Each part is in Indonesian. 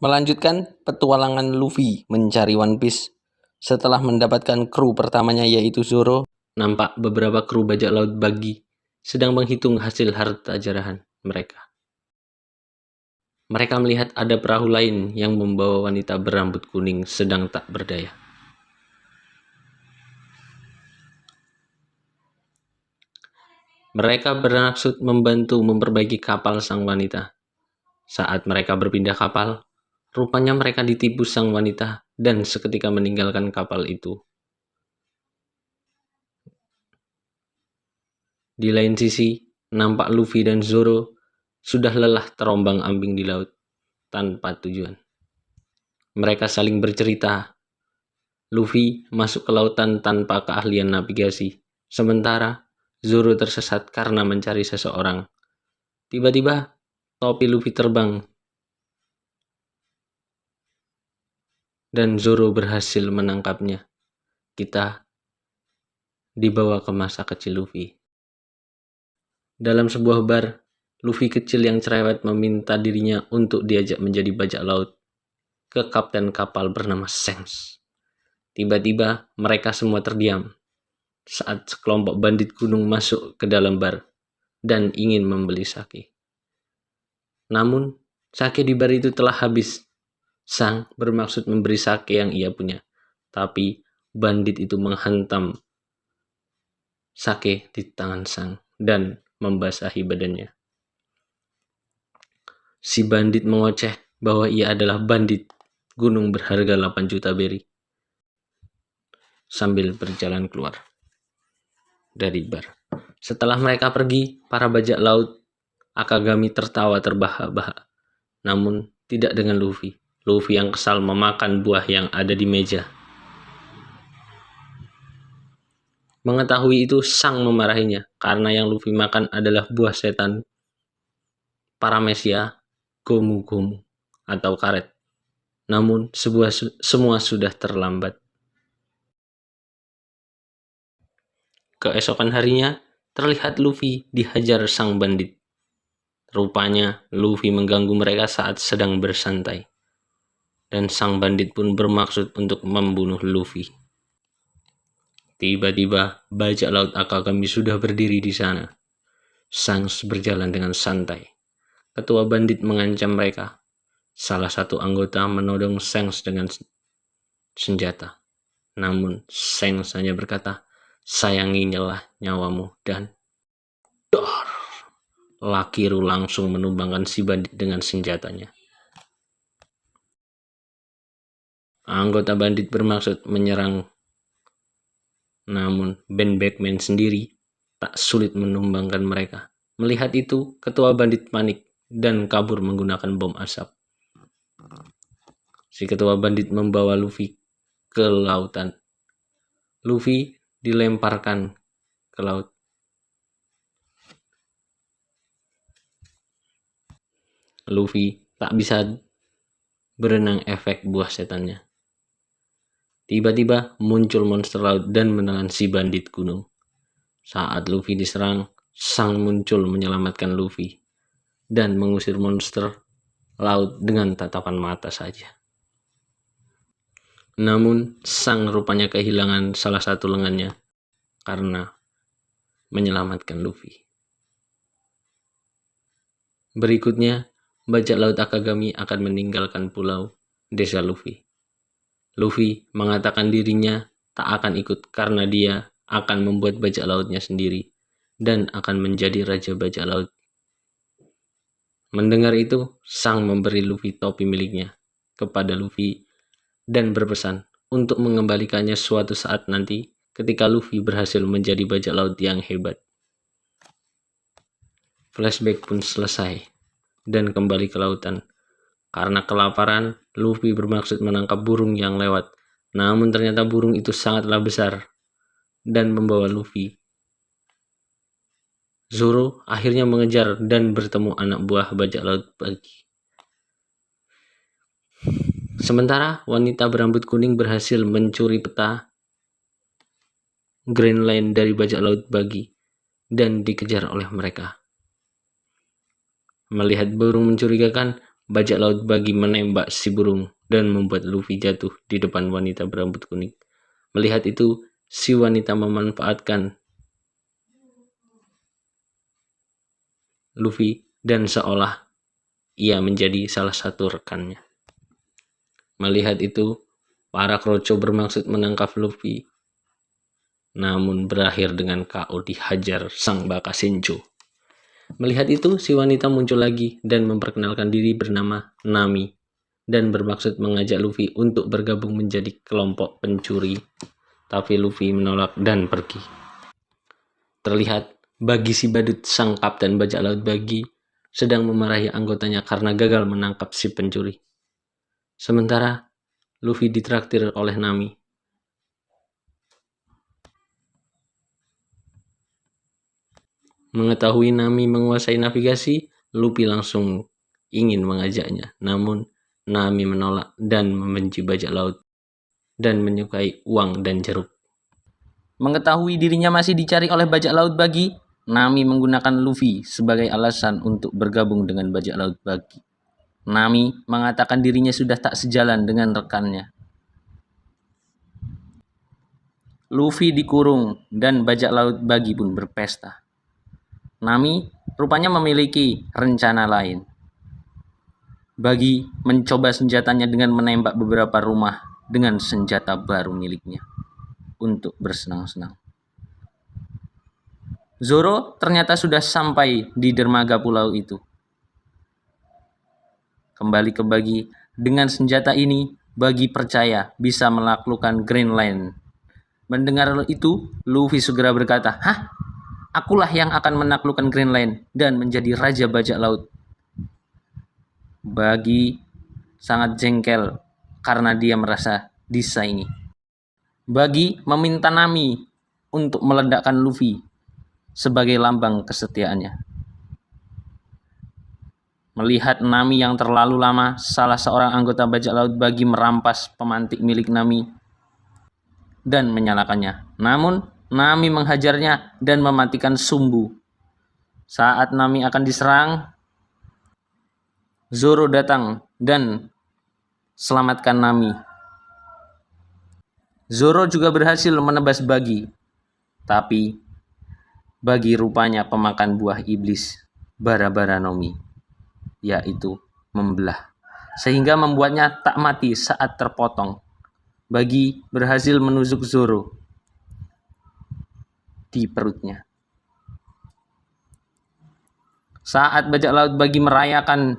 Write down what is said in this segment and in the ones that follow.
Melanjutkan petualangan Luffy mencari One Piece. Setelah mendapatkan kru pertamanya yaitu Zoro, nampak beberapa kru bajak laut Buggy sedang menghitung hasil harta jarahan mereka. Mereka melihat ada perahu lain yang membawa wanita berambut kuning sedang tak berdaya. Mereka bermaksud membantu memperbaiki kapal sang wanita. Saat mereka berpindah kapal, rupanya mereka ditipu sang wanita dan seketika meninggalkan kapal itu. Di lain sisi, nampak Luffy dan Zoro sudah lelah terombang-ambing di laut tanpa tujuan. Mereka saling bercerita. Luffy masuk ke lautan tanpa keahlian navigasi, sementara Zoro tersesat karena mencari seseorang. Tiba-tiba, topi Luffy terbang dan Zoro berhasil menangkapnya. Kita dibawa ke masa kecil Luffy. Dalam sebuah bar, Luffy kecil yang cerewet meminta dirinya untuk diajak menjadi bajak laut ke kapten kapal bernama Shanks. Tiba-tiba mereka semua terdiam saat sekelompok bandit gunung masuk ke dalam bar dan ingin membeli sake. Namun, sake di bar itu telah habis. Sang bermaksud memberi sake yang ia punya, tapi bandit itu menghantam sake di tangan Sang dan membasahi badannya. Si bandit mengoceh bahwa ia adalah bandit gunung berharga 8 juta beri sambil berjalan keluar dari bar. Setelah mereka pergi, para bajak laut Akagami tertawa terbahak-bahak, namun tidak dengan Luffy. Luffy yang kesal memakan buah yang ada di meja. Mengetahui itu, Sang memarahinya karena yang Luffy makan adalah buah setan Paramecia Gomu Gomu atau karet. Namun semua sudah terlambat. Keesokan harinya, terlihat Luffy dihajar sang bandit. Rupanya, Luffy mengganggu mereka saat sedang bersantai. Dan sang bandit pun bermaksud untuk membunuh Luffy. Tiba-tiba, bajak laut Akagami sudah berdiri di sana. Shanks berjalan dengan santai. Ketua bandit mengancam mereka. Salah satu anggota menodong Shanks dengan senjata. Namun, Shanks hanya berkata, "Sayangilah nyawamu," dan dor! Lakiru langsung menumbangkan si bandit dengan senjatanya. Anggota bandit bermaksud menyerang, namun Ben Beckman sendiri tak sulit menumbangkan mereka. Melihat itu, ketua bandit panik dan kabur menggunakan bom asap. Si ketua bandit membawa Luffy ke lautan. Luffy dilemparkan ke laut. Luffy tak bisa berenang efek buah setannya. Tiba-tiba muncul monster laut dan menelan si bandit gunung. Saat Luffy diserang, Sang muncul menyelamatkan Luffy dan mengusir monster laut dengan tatapan mata saja. Namun, Sang rupanya kehilangan salah satu lengannya karena menyelamatkan Luffy. Berikutnya, bajak laut Akagami akan meninggalkan pulau desa Luffy. Luffy mengatakan dirinya tak akan ikut karena dia akan membuat bajak lautnya sendiri dan akan menjadi raja bajak laut. Mendengar itu, Sang memberi Luffy topi miliknya kepada Luffy dan berpesan untuk mengembalikannya suatu saat nanti ketika Luffy berhasil menjadi bajak laut yang hebat. Flashback pun selesai dan kembali ke lautan. Karena kelaparan, Luffy bermaksud menangkap burung yang lewat. Namun ternyata burung itu sangatlah besar dan membawa Luffy. Zoro akhirnya mengejar dan bertemu anak buah bajak laut Buggy. Sementara wanita berambut kuning berhasil mencuri peta Grand Line dari bajak laut Buggy dan dikejar oleh mereka. Melihat burung mencurigakan, bajak laut bagi menembak si burung dan membuat Luffy jatuh di depan wanita berambut kuning. Melihat itu, si wanita memanfaatkan Luffy dan seolah ia menjadi salah satu rekannya. Melihat itu, para kroco bermaksud menangkap Luffy, namun berakhir dengan KO dihajar sang baka Senjo. Melihat itu, si wanita muncul lagi dan memperkenalkan diri bernama Nami dan bermaksud mengajak Luffy untuk bergabung menjadi kelompok pencuri. Tapi Luffy menolak dan pergi. Terlihat Bagi si badut, sang kapten bajak laut Bagi, sedang memarahi anggotanya karena gagal menangkap si pencuri. Sementara Luffy ditraktir oleh Nami. Mengetahui Nami menguasai navigasi, Luffy langsung ingin mengajaknya. Namun Nami menolak dan membenci bajak laut dan menyukai uang dan jeruk. Mengetahui dirinya masih dicari oleh bajak laut Bagi, Nami menggunakan Luffy sebagai alasan untuk bergabung dengan bajak laut Bagi. Nami mengatakan dirinya sudah tak sejalan dengan rekannya. Luffy dikurung dan bajak laut Bagi pun berpesta. Nami rupanya memiliki rencana lain. Bagi mencoba senjatanya dengan menembak beberapa rumah dengan senjata baru miliknya untuk bersenang-senang. Zoro ternyata sudah sampai di dermaga pulau itu. Kembali ke Bagi, dengan senjata ini Bagi percaya bisa menaklukkan Green Line. Mendengar itu, Luffy segera berkata, "Hah? Akulah yang akan menaklukkan Green Line dan menjadi raja bajak laut." Bagi sangat jengkel karena dia merasa disaingi. Bagi meminta Nami untuk meledakkan Luffy sebagai lambang kesetiaannya. Melihat Nami yang terlalu lama, salah seorang anggota bajak laut Bagi merampas pemantik milik Nami dan menyalakannya. Namun Nami menghajarnya dan mematikan sumbu. Saat Nami akan diserang, Zoro datang dan selamatkan Nami. Zoro juga berhasil menebas Bagi, tapi Bagi rupanya pemakan buah iblis Bara-bara Nomi, yaitu membelah, sehingga membuatnya tak mati saat terpotong. Bagi berhasil menusuk Zoro di perutnya. Saat bajak laut Bagi merayakan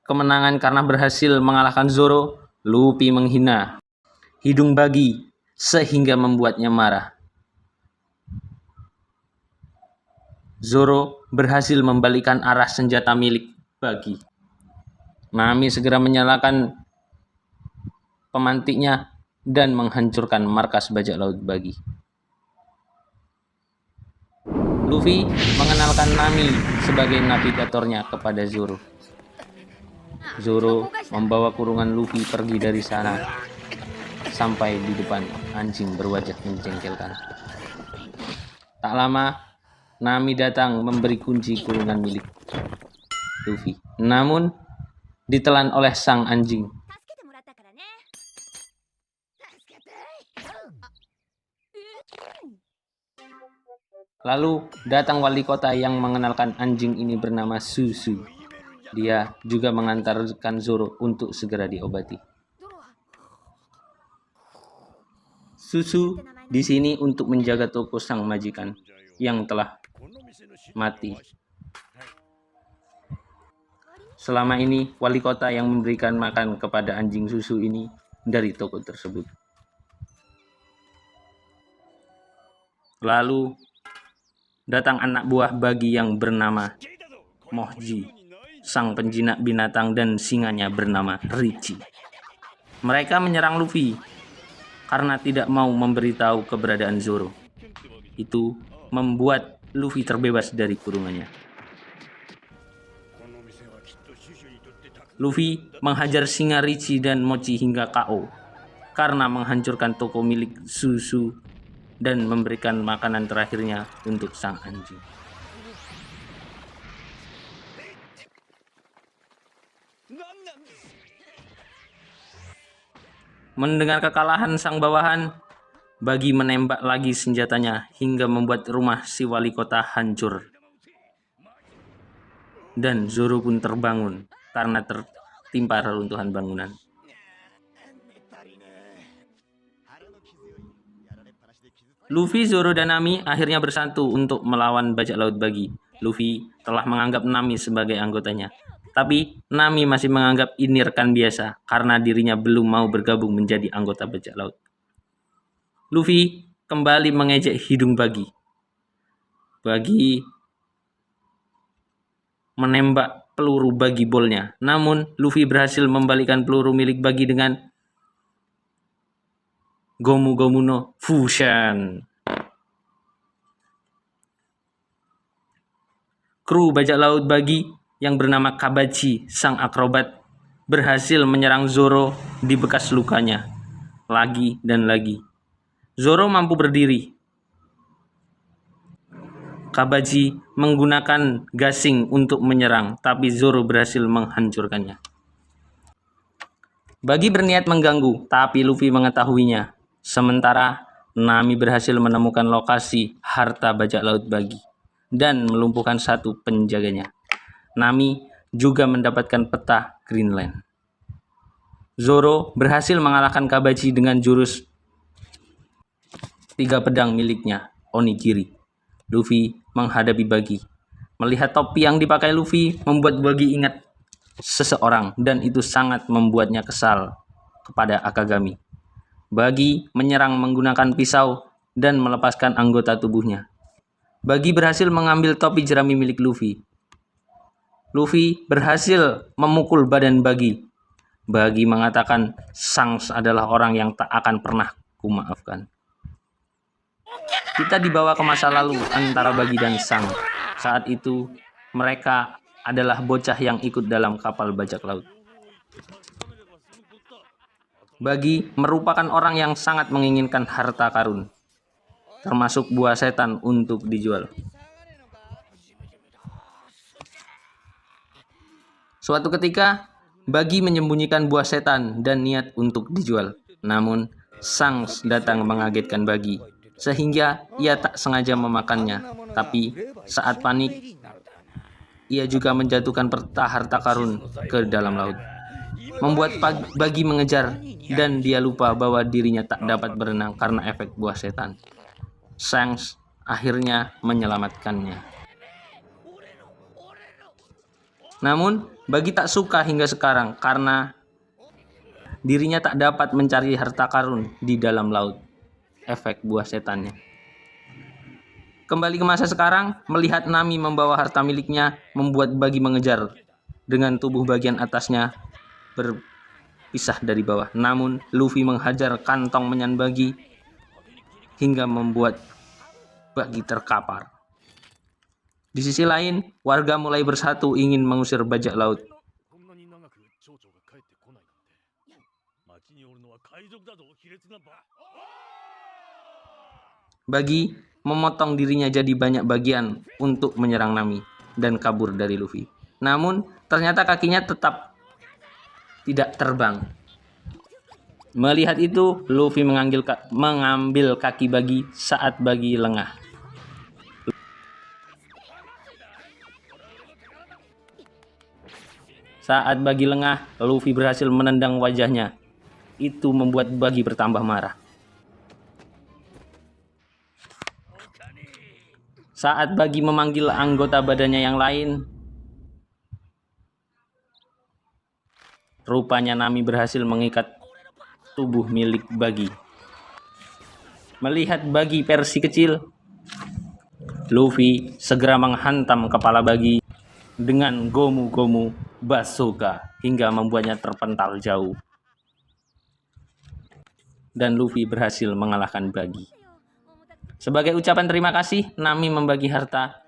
kemenangan karena berhasil mengalahkan Zoro, Luffy menghina hidung Bagi sehingga membuatnya marah. Zoro berhasil membalikan arah senjata milik Bagi. Nami segera menyalakan pemantiknya dan menghancurkan markas bajak laut Bagi. Luffy mengenalkan Nami sebagai navigatornya kepada Zoro. Zoro membawa kurungan Luffy pergi dari sana sampai di depan anjing berwajah menjengkelkan. Tak lama, Nami datang memberi kunci kurungan milik Luffy. Namun, ditelan oleh sang anjing. Lalu datang wali kota yang mengenalkan anjing ini bernama Susu. Dia juga mengantarkan Zoro untuk segera diobati. Susu di sini untuk menjaga toko sang majikan yang telah mati. Selama ini wali kota yang memberikan makan kepada anjing Susu ini dari toko tersebut. Lalu datang anak buah Bagi yang bernama Mohji, sang penjinak binatang, dan singanya bernama Richie. Mereka menyerang Luffy karena tidak mau memberitahu keberadaan Zoro. Itu membuat Luffy terbebas dari kurungannya. Luffy menghajar singa Richie dan Mochi hingga KO karena menghancurkan toko milik Susu dan memberikan makanan terakhirnya untuk sang anjing. Mendengar kekalahan sang bawahan, Bagi menembak lagi senjatanya hingga membuat rumah si wali kota hancur. Dan Zoro pun terbangun karena tertimpa reruntuhan bangunan. Luffy, Zoro, dan Nami akhirnya bersatu untuk melawan bajak laut Bagi. Luffy telah menganggap Nami sebagai anggotanya. Tapi Nami masih menganggap ini rekan biasa karena dirinya belum mau bergabung menjadi anggota bajak laut. Luffy kembali mengejek hidung Bagi. Bagi menembak peluru Bagi bolnya. Namun Luffy berhasil membalikkan peluru milik Bagi dengan Gomu Gomu no Fusion. Kru bajak laut Bagi yang bernama Kabachi, sang akrobat, berhasil menyerang Zoro di bekas lukanya. Lagi dan lagi. Zoro mampu berdiri. Kabachi menggunakan gasing untuk menyerang, tapi Zoro berhasil menghancurkannya. Bagi berniat mengganggu, tapi Luffy mengetahuinya. Sementara Nami berhasil menemukan lokasi harta bajak laut Bagi dan melumpuhkan satu penjaganya. Nami juga mendapatkan peta Greenland. Zoro berhasil mengalahkan Kabachi dengan jurus 3 pedang miliknya, Onigiri. Luffy menghadapi Bagi. Melihat topi yang dipakai Luffy membuat Bagi ingat seseorang dan itu sangat membuatnya kesal kepada Akagami. Bagi menyerang menggunakan pisau dan melepaskan anggota tubuhnya. Bagi berhasil mengambil topi jerami milik Luffy. Luffy berhasil memukul badan Bagi. Bagi mengatakan Shanks adalah orang yang tak akan pernah kumaafkan. Kita dibawa ke masa lalu antara Bagi dan Shanks. Saat itu mereka adalah bocah yang ikut dalam kapal bajak laut. Bagi merupakan orang yang sangat menginginkan harta karun, termasuk buah setan untuk dijual. Suatu ketika, Bagi menyembunyikan buah setan dan niat untuk dijual. Namun, Shanks datang mengagetkan Bagi, sehingga ia tak sengaja memakannya. Tapi, saat panik, ia juga menjatuhkan peta harta karun ke dalam laut. Membuat Bagi mengejar dan dia lupa bahwa dirinya tak dapat berenang karena efek buah setan. Shanks akhirnya menyelamatkannya. Namun, Bagi tak suka hingga sekarang karena dirinya tak dapat mencari harta karun di dalam laut. Efek buah setannya. Kembali ke masa sekarang, melihat Nami membawa harta miliknya membuat Bagi mengejar dengan tubuh bagian atasnya berpisah dari bawah. Namun Luffy menghajar kantong menyan Bagi hingga membuat Bagi terkapar. Di sisi lain, warga mulai bersatu ingin mengusir bajak laut. Bagi memotong dirinya jadi banyak bagian untuk menyerang Nami dan kabur dari Luffy. Namun ternyata kakinya tetap tidak terbang. Melihat itu, Luffy mengambil kaki Bagi saat Bagi lengah. Saat Bagi lengah, Luffy berhasil menendang wajahnya. Itu membuat Bagi bertambah marah. Saat Bagi memanggil anggota badannya yang lain, rupanya Nami berhasil mengikat tubuh milik Bagi. Melihat Bagi versi kecil, Luffy segera menghantam kepala Bagi dengan Gomu Gomu Bazooka hingga membuatnya terpental jauh. Dan Luffy berhasil mengalahkan Bagi. Sebagai ucapan terima kasih, Nami membagi harta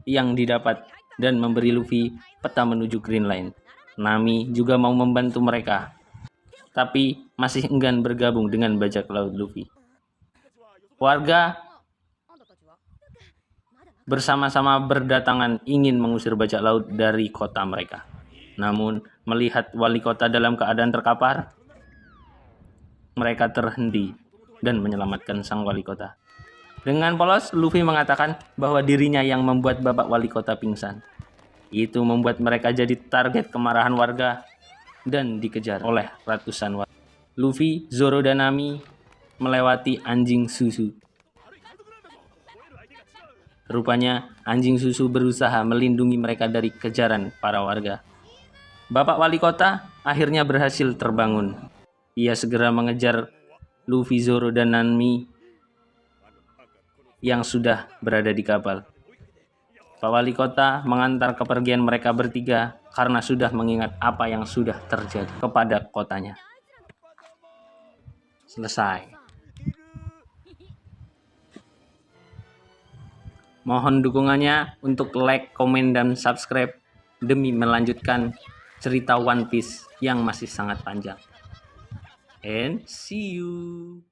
yang didapat dan memberi Luffy peta menuju Greenland. Nami juga mau membantu mereka, tapi masih enggan bergabung dengan bajak laut Luffy. Warga bersama-sama berdatangan ingin mengusir bajak laut dari kota mereka. Namun, melihat wali kota dalam keadaan terkapar, mereka terhenti dan menyelamatkan sang wali kota. Dengan polos, Luffy mengatakan bahwa dirinya yang membuat bapak wali kota pingsan. Itu membuat mereka jadi target kemarahan warga dan dikejar oleh ratusan warga. Luffy, Zoro, dan Nami melewati anjing susu. Rupanya, anjing susu berusaha melindungi mereka dari kejaran para warga. Bapak wali kota akhirnya berhasil terbangun. Ia segera mengejar Luffy, Zoro, dan Nami yang sudah berada di kapal. Pak wali kota mengantar kepergian mereka bertiga karena sudah mengingat apa yang sudah terjadi kepada kotanya. Selesai. Mohon dukungannya untuk like, komen, dan subscribe demi melanjutkan cerita One Piece yang masih sangat panjang. And see you.